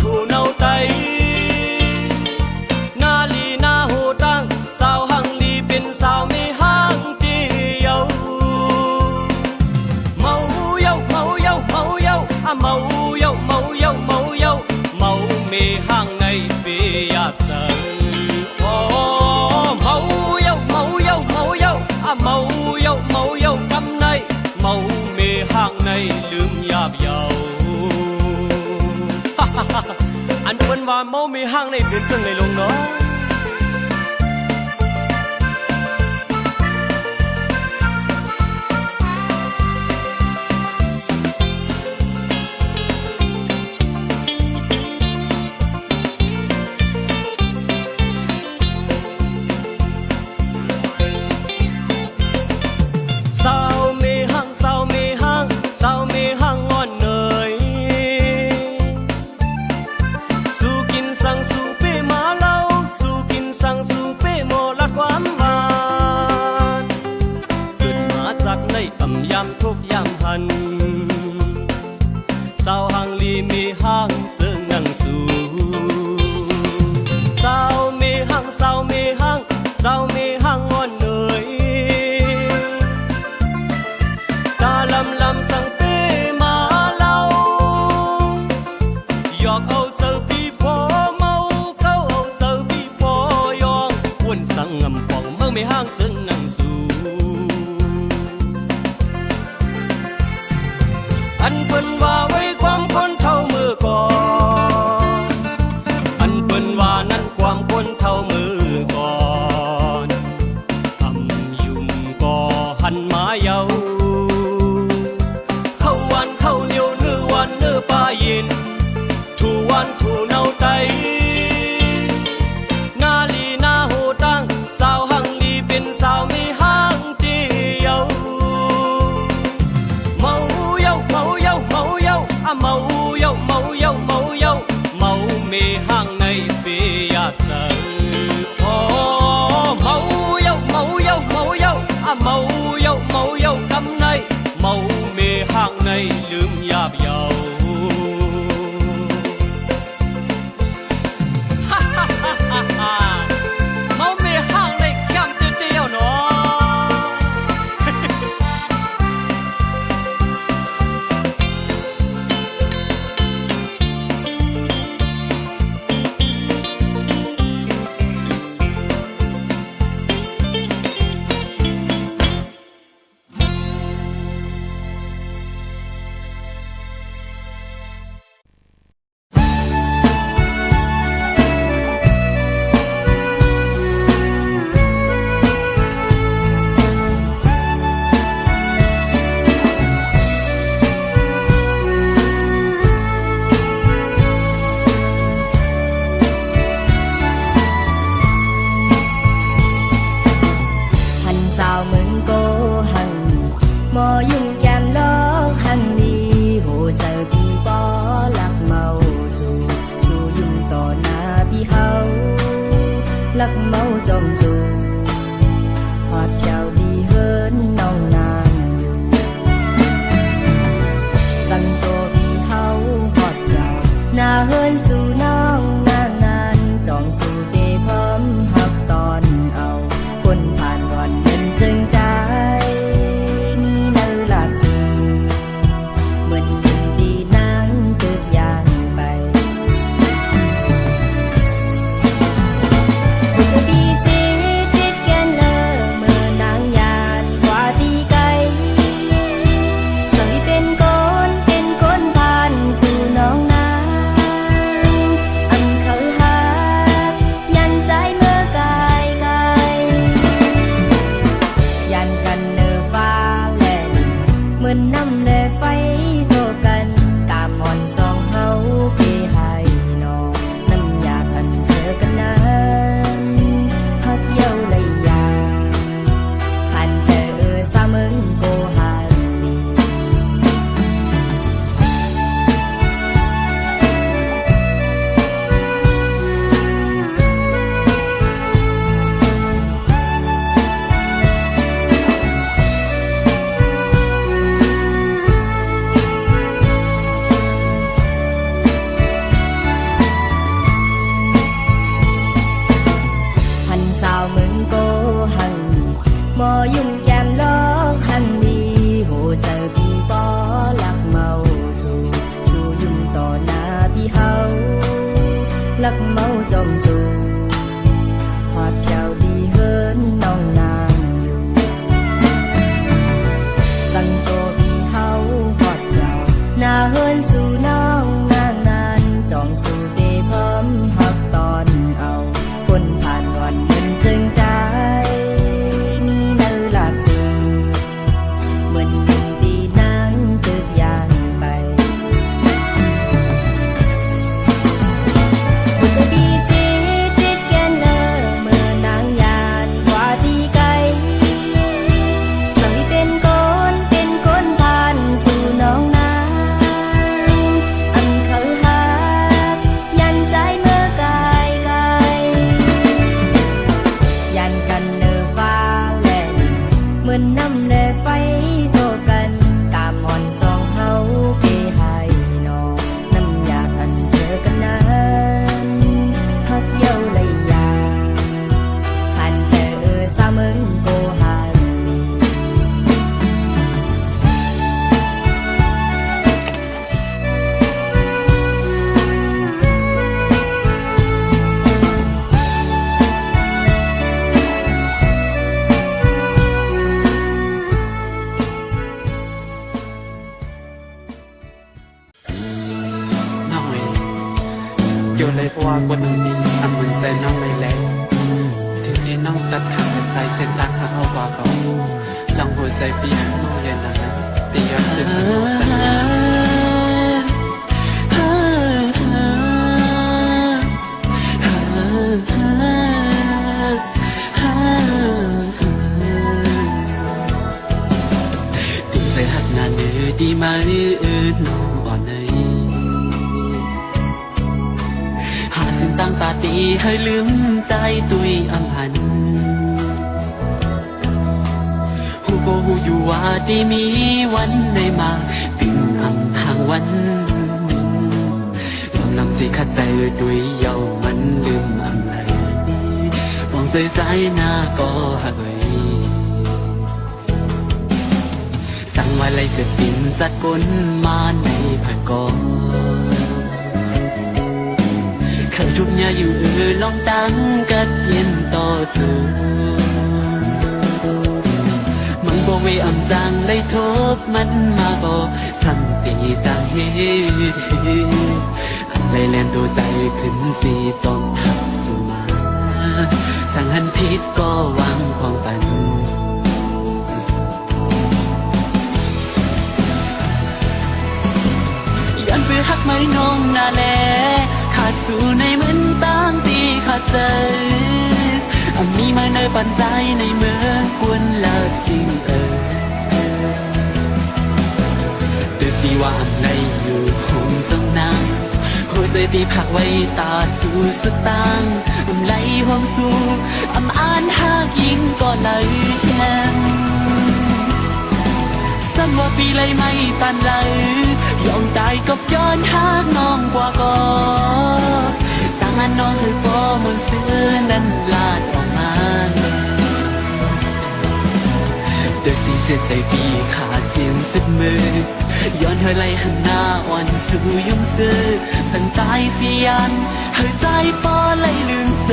thủ nâu tay na lì na hồ tăng sao hằng lì bên sao mi hang tiêu màu dâu màu dâu màu dâu à màu dâu màu dâu màu dâu màu mi hang này về áp tận màu dâu màu dâu màu dâu à màu dâu cắm này màu mi hang này lương yap dâuอันเปิ้นว่าเมามีห้างในเป็นจังไงลงเนาะสาวมีห้างสาวมีห้างสาวมีห้างงอนเนยสู้กินสั่งสู้เป้มาเล่าสู้กินสั่งสู้เป้โมละความหวานเกิดมาจากในต่ำยำทุกยำหันสาวห้างลีมีห้างเสื่องังสู้สาวมีห้างสาวมีห้างสาวมีห้างงอนเนยตาลำลำสั่งเป้มาเล่าหยอกเอาเจอพี่พอเมาเขาเอาเจอพี่พอยองวนสั่งงำป่องเมื่อไม่ห้างเชิงนั่งสู้อันเปิ้นว่าไว้ความคนเท่ามือก่อนอันเปิ้นว่านั้นความคนเท่ามือก่อนทำยุ่มก่อหันมาเยาเข้าวันเข้าเหนียวเนื้อวันเนื้อปลาเย็นถูวันถูเนาไตนาลีนาโหตั้งสาวหังลีเป็นสาวมีห้างเดียวเมาเย้าเมาเย้าเมาเย้าอะเมาเย้าเมาเย้าเมาเย้าเมามีห้างในเปียกเตอโอ้เมาเย้าเมาเย้าเมาเย้าอะเมาเย้าเมาเย้ากำในเมามีห้างในลืมยาบเยาเมามีห้างในแคมป์เดียวเนาะลักเมาจอมสูหอดแถวดีเฮินน้องนางอยู่สั่งตัวพี่เฮาหอดยาวหน้าเฮินสู่น้องนานจองสู่เตพร้อมหักตอนเอาคนผ่านก่อนเป็นจึงใจนี่เนื้อลาบสูเหมือนยินดีนางเกิดอย่างไปจะดีจิตแกนเลอเมื่อนางยานกว่าดีไกลสอยเป็นคนผ่านสู่น้องนาง ลักเมาจอมสู่หอดแถวดีเฮินน้องนางอยู่สั่งโตพี่เฮาหอดเยาหน้าเฮินสู่น้องนางนานจองสู่เตพร้อมหักตอนเอาคนผ่านวันเงินจึงใจนี่เนื้อลาบสิ่งเหมือนหนึ่งที่นางตึกยางไปหัวใจดีจีจิตแกนเนอเมื่อนางยานกว่าที่ไกลสั่งที่เป็นคนผ่านสู่น้องนางอันเขาหายันใจเมื่อกายยันกันเนอฟ้าแลนเหมือนน้ำแลไฟโทกันกามอ่อนสองเฮาเกให้น้องน้ำอยากอันเจอกันนั้นฮักเย้าเลยยาหันเจอสามึงโกหันมี น้องเอ๋ยเกี่ยวเลยเพราะว่าคนอื่นดีทำเหมือนแต่น้องไม่แล้วถึงที่น้องตัดขาดใส่เส้นทางข้างเอากว่าเขาลองหัวใจปีน้องเย็นนะตียอดสุดติดใจหักนานเนื้อดีไหมน้องอ่อนเนยหาสิ่งต่างตาตีให้ลืมใจตุยอำพันหูก็หูอยู่ว่าดีมีวันได้มาถึงอำห่างวันลองนำสิขัดใจตุยเยามันลืมอำเลยมองใจใจหน้าก็หักเลยสั่งไว้เลยเกิดปิ่นสัดก้นมาในผักกอนขันทุบยาอยู่ลองตั้งกัดเย็นต่อเธอมันบ่เวอำจังได้ทบมันมาบ่สั่งตีสั่งเฮ็ดอะไรแลนตัวใจขึ้นสีจอมหักสุมาสั่งหันพิษก็วางของปันยันไปหักไม่น้องนาแลขาดสู่ในเหมือนตั้งตีขาดใจมีมาในปันใจในเมืองกวนเลิศสิ่งเดือดดีว่าอันไหนอยู่คงจงนางหัวใจดีพักไว้ตาสู่สุดตังไหลห่วงสู่อ่านหากยิ่งก็เลยแย้มซ้ำว่าปีเลยไม่ตันเลยยอมตายกับย้อนหากน้องกว่าก่อนต่างอันน้องคือบ่มันเสื้อนั้นลาดออกมาเด็กที่เสียใจปีขาดเสียงสุดมือย้อนเธอไล่หันหน้าอ่อนสู่ยุ่งซื้อสั่งตายเสียนเธอใจปอไล่ลืมใจ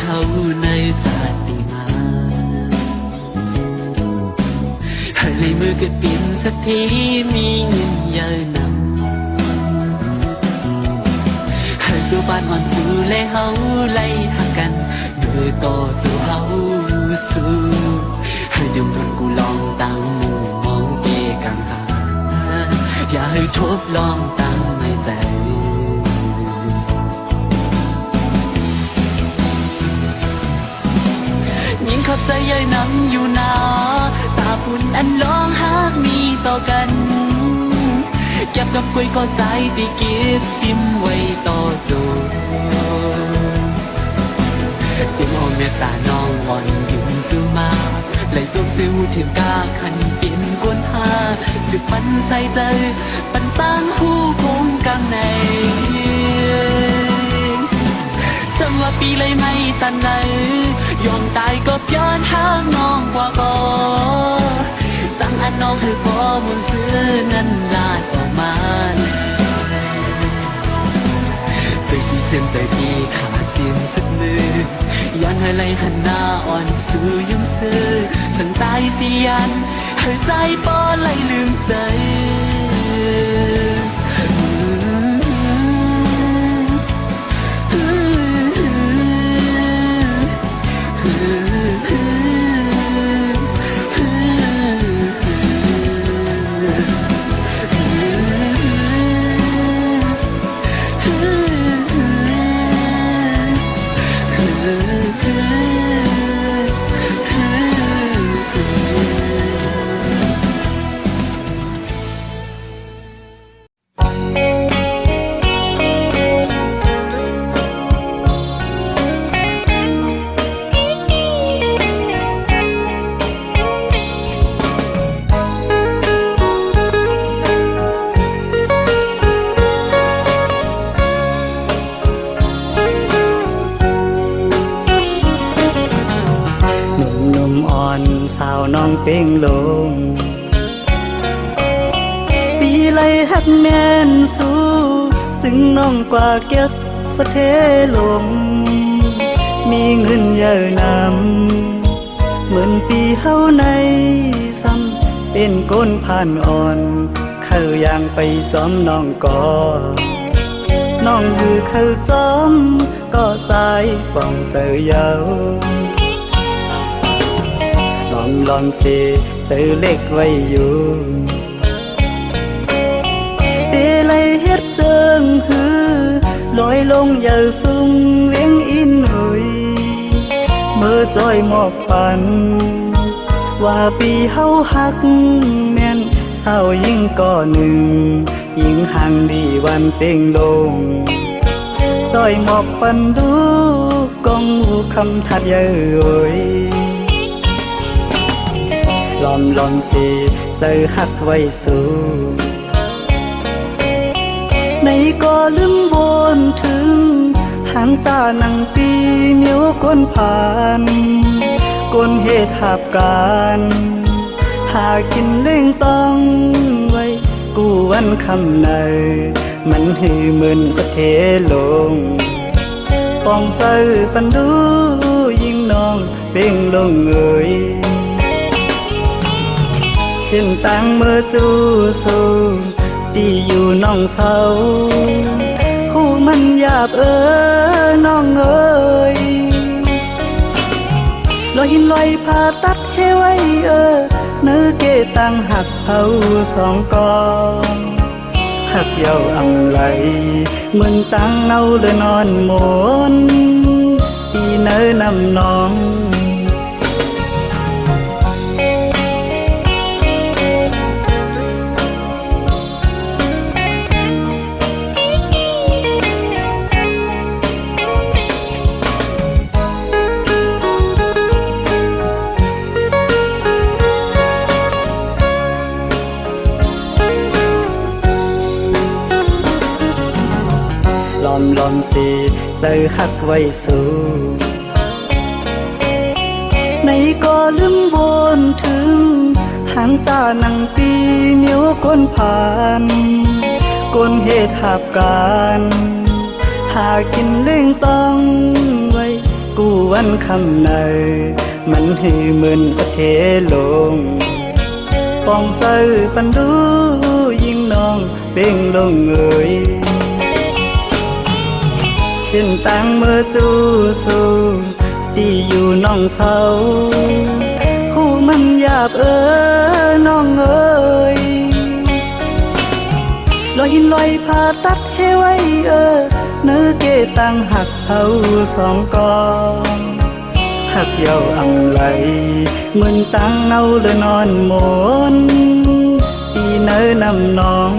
เฮาในศาสติมาให้ในมือเกิดปิ่นสักทีมีเงินเยอะนำให้สู่บ้านอ่อนสู่และเฮาไล่หักกันโดยต่อสู่เฮาสู่ให้ดื่มทนกูลองตั้งมุมมองเกกังหาอย่าให้ทบลองตั้งในใจยิ่งเข้าใจใยน้ำอยู่นาตาปุ่นอันร้องหากมีต่อกันเก็บกับกุยก็ใจที่เก็บซิมไว้ต่อจู ถึงกาขันเปลี่ยนกวนหาสึกมันใส่ใจปันตั้งหูคงกำในจำว่าปีเลยไม่ตันไหนยอมตายก็ย้อนทางน้องกว่าบ่ตั้งอันน้องคือพอมุนซื้อนั้นลาดออกมาตื่นเต้นแต่ที่ขาดเสียงสักมือยันให้ไหลหันหน้าอ่อนสู้ยังซื้อสังตายสิยันให้ใจป้อไหลลืมใจสาวน้องเป่งลงปีไรหักแม่นสู้ซึ่งน้องกว่าเก็บสะเทลมมีเงินเยอะนำเหมือนปีเฮาในซ้ำเป็นก้นผ่านอ่อนเข้าย่างไปซ้อมน้องก่อน้องคือเข้าจอมก็ใจป้องเจอเยาลองเสเจอเล็กไว้อยู่เดลัยเฮ็ดเจิงหือลอยลงอย่าสูงเวียงอินหุยเมื่อจอยหมอกปันว่าปีเฮาหักแม่นเศร้ายิ่งก่อหนึ่งยิ่งห่างดีวันเป่งลงจอยหมอกปันดูกองหูคำทัดเย้ยลองสิเจอหักไว้สู้ในก็ลืมวนถึงหางจานังปีเมียวก้นผ่านก้นเหตุหาบการหากินเล่งต้องไว้กูวันคำในมันหือมึนสะเทลงป้องเจอปันดูยิ่งน้องเป่งลงเอ่ยเส้นตั้งเมื่อจูสูตีอยู่น้องเศร้าหูมันหยาบน้องเอ้ยลอยหินลอยผ่าตัดให้ไว้เนื้อเกตังหักเผาสองกองหักเย้าอำไหลเหมือนตั้งเนาเลยนอนหมนปีเนื้อนำน้องลองสิเจอหักไว้สู้ในก็ลืมวนถึงหางจานังปีเมียวก้นผ่านก้นเหตุหาบการหากินเล่งต้องไว้กูวันคำในมันหือมึนสะเทลงป้องเจอปันดูยิ่งน้องเป่งลงเอ่ยเส้นตั้งเมื่อจูสูตีอยู่น้องเศร้าหูมันหยาบน้องเอ้ยลอยหินลอยผ่าตัดให้ไว้เนื้อเกตังหักเผาสองกองหักเย้าอำไหลเหมือนตั้งเนาเลยนอนหมนตีเนื้อนำน้อง